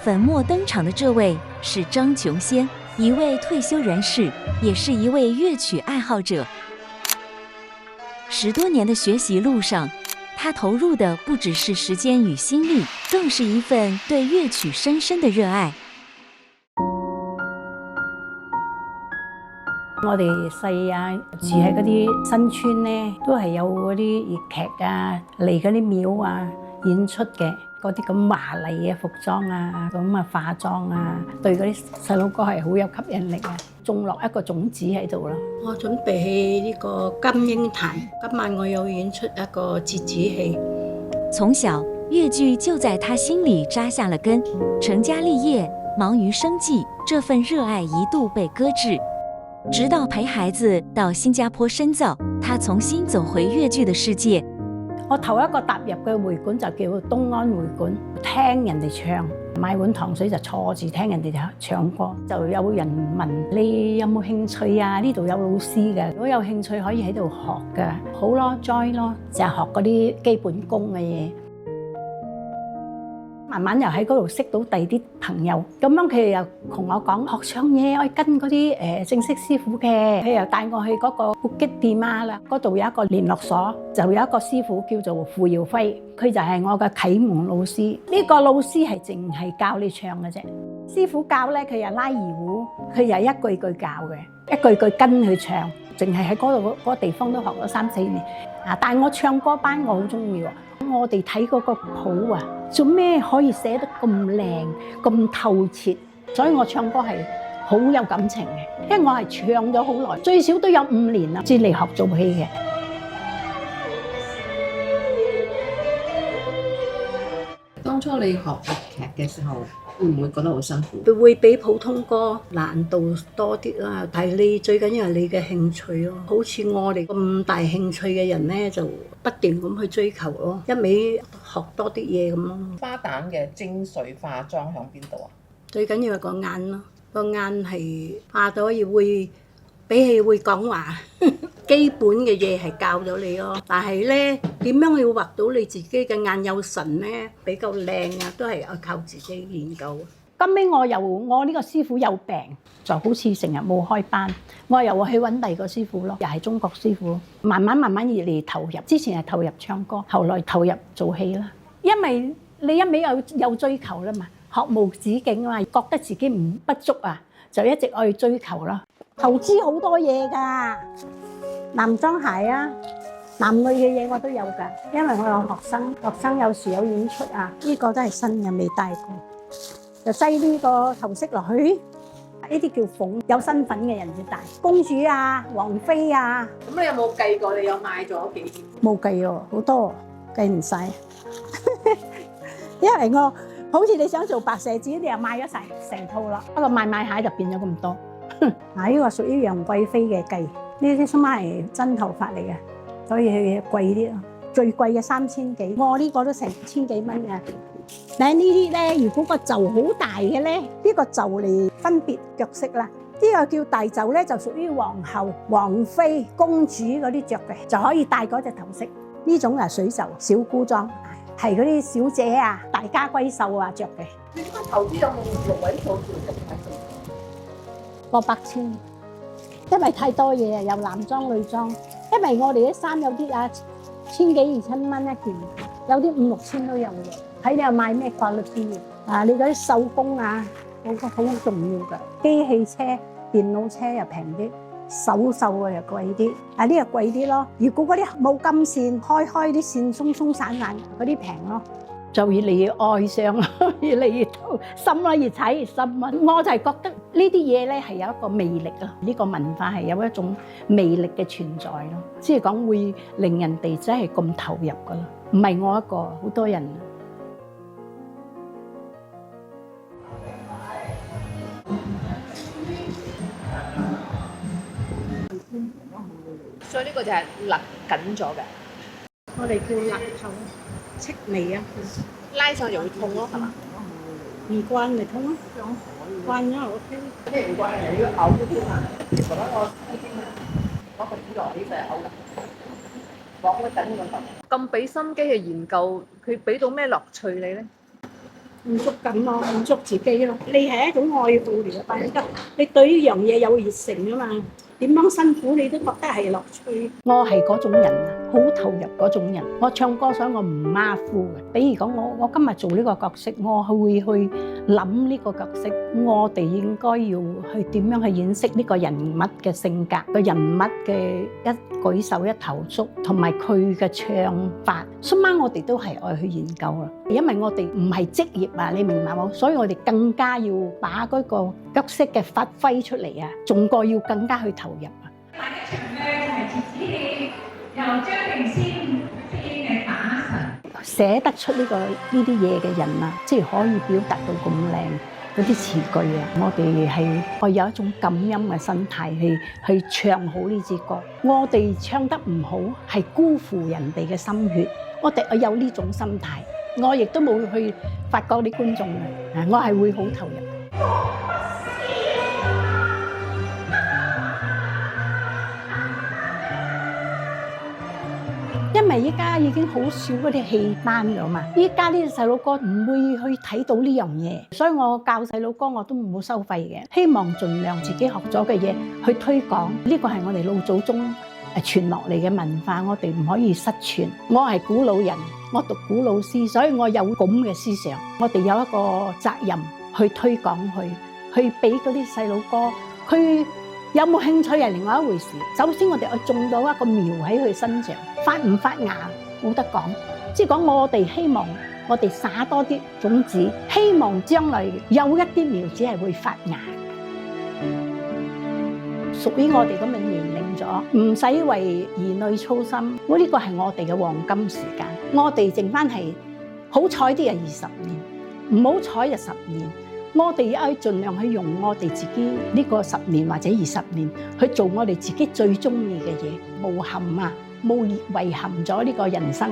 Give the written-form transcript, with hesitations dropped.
粉墨登场的这位是张琼仙，一位退休人士，也是一位乐曲爱好者。10多年的学习路上，他投入的不只是时间与心力，更是一份对乐曲深深的熱愛。我哋細啊，住喺嗰啲新村咧，都係有嗰啲粵劇啊，嚟嗰啲廟啊演出嘅，嗰啲咁華麗嘅服裝啊，咁啊化妝啊，對嗰啲細佬哥係好有吸引力啊，種落一個種子喺度咯。我準備喺呢個金鷹壇，今晚我有演出一個折子戲。從小，粵劇就在他心裡扎下了根，成家立業，忙於生計，這份熱愛一度被擱置。直到陪孩子到新加坡深造，他重新走回粵劇的世界。我頭一個踏入嘅會館就叫東安會館，聽人哋唱，買碗糖水就坐住聽人哋唱歌。就有人問你有冇興趣啊？呢度有老師嘅，如果有興趣可以喺度學嘅，好咯 join 咯，就係學嗰啲基本功嘅嘢。慢慢又喺嗰度識到第二啲朋友，咁樣佢哋又同我講學唱嘢，我跟嗰啲正式師傅嘅，佢又帶我去嗰個活擊店啊啦，嗰度有一個聯絡所，就有一個師傅叫做傅耀輝，佢就係我嘅啟蒙老師。呢個老師係淨係教你唱嘅啫，師傅教咧佢又拉二胡，佢又一句句教嘅，一句句跟佢唱，淨係喺嗰個地方都學咗3、4年。啊！但係我唱歌班我好中意喎。我哋睇嗰個譜啊，做咩可以寫得咁靚、咁透徹？所以我唱歌係好有感情嘅，因為我係唱咗好耐，最少都有5年啦，先嚟學做戲嘅。當初你學粵劇嘅時候，會唔會覺得好辛苦？會比普通歌難度多啲啦，但係你最緊要係你嘅興趣咯。好似我哋咁大興趣嘅人咧，就不斷咁去追求咯，一味學多啲嘢咁咯。花旦嘅精髓化妝喺邊度啊？最緊要係個眼咯，個眼係化到可以會比起會講話，基本嘅嘢係教咗你咯。但係咧，點樣要畫到你自己嘅眼有神咧，比較靚啊，都係要靠自己研究。後尾我呢個師傅有病，就好似成日冇開班，我又去揾第二個師傅咯，又係中國師傅。慢慢越嚟投入，之前係投入唱歌，後來投入做戲啦。因為你一味有追求啦嘛，學無止境啊嘛，覺得自己不足啊，就一直去追求啦。投資好多嘢㗎，男裝鞋啊，男女嘅嘢我都有㗎，因為我有學生有時有演出啊，呢個都係新嘅，未戴過。就擠呢個頭飾落去，呢啲叫鳳，有身份嘅人至戴。公主啊，王妃啊。咁你有冇計過你有買咗幾件？冇計喎，好多，計唔晒。因為我好似你想做白蛇子，你又買咗成套啦。不過買下就變咗咁多。嗱，呢個屬於楊貴妃嘅髻，呢啲起碼係真頭髮嚟嘅，所以佢貴啲咯。最貴嘅3000幾，我呢個都成千幾蚊嘅。但係呢啲咧，如果個袖好大嘅咧，呢個袖嚟分別着飾啦。呢個叫大袖咧，就屬於皇后、王妃、公主嗰啲着嘅，就可以戴嗰隻頭飾。呢種係水袖、小姑裝，係嗰啲小姐啊、大家閨秀啊着嘅。你點解投資有冇6位數字定係過百千，因為太多嘢啊，有男裝女裝。因為我哋啲衫有啲啊，1000幾2000蚊一件，有啲5、6千都有嘅。睇你又買咩quality嘅啊！你嗰啲手工啊，好重要㗎。機器車、電腦車又平啲，手繡又貴啲。啊，呢個貴啲咯。如果嗰啲冇金線，開啲線鬆鬆散散嗰啲平咯。就越嚟越愛上，越嚟越深啦，越踩越深啊！我就係覺得呢啲嘢咧係有一個魅力啊，呢個文化係有一種魅力嘅存在咯。即係講會令人哋真係咁投入噶啦，唔係我一個，好多人。所以呢個就係勒緊咗嘅，我哋叫勒頭、戚眉啊，拉上就會痛咯，係嘛？唔慣咪痛咯，慣咗 OK。咩唔慣係要嘔嗰啲啊？覺得我已經攞個紙落呢就係嘔啦，講得緊個頭。咁俾心機去研究，佢俾到咩樂趣你咧？滿足感咯，滿足自己咯。你係一種愛好嚟嘅，但係你對呢樣嘢有熱誠啊嘛。點樣辛苦你都覺得係樂趣。我係嗰種人啊，好投入嗰種人。我唱歌所以我唔馬虎嘅。比如講我今日做呢個角色，我會去諗呢個角色，我哋應該要去點樣去演繹呢個人物嘅性格，個人物嘅一舉手一投足，同埋佢嘅唱法。所以我哋都係愛去研究啦，因為我哋唔係職業啊，你明白冇？所以我哋更加要把嗰個角色嘅發揮出嚟啊，仲個要更加去投入啊！第一場咧就係折子戲，由張敬軒編嘅打神，寫得出呢啲嘢嘅人啊，即係可以表達到咁靚嗰啲詞句啊，我哋係我有一種感恩嘅心態去唱好呢支歌。我哋唱得唔好係辜負人哋嘅心血，我有呢種心態，我亦都冇去發覺啲觀眾嘅，我係會好投入。因為依家已經好少嗰啲戲班咗嘛，依家啲細路哥唔會去睇到呢樣嘢，所以我教細路哥我都冇收費嘅，希望盡量自己學咗嘅嘢去推廣，呢個係我哋老祖宗傳落嚟嘅文化，我哋唔可以失傳。我係古老人，我讀古老師，所以我有咁嘅思想，我哋有一個責任去推廣去俾嗰啲細路哥佢。有冇興趣係另外一回事。首先我哋要種到一個苗喺佢身上，發唔發芽冇得講。即係講我哋希望我哋撒多啲種子，希望將來有一啲苗子係會發芽。屬於我哋咁嘅年齡咗，唔使為兒女操心。呢個係我哋嘅黃金時間。我哋剩翻係好彩啲係20年，唔好彩就10年。我哋要盡量去用我哋自己呢個10年或者20年去做我哋自己最中意嘅嘢，無憾啊，冇遺憾咗呢個人生。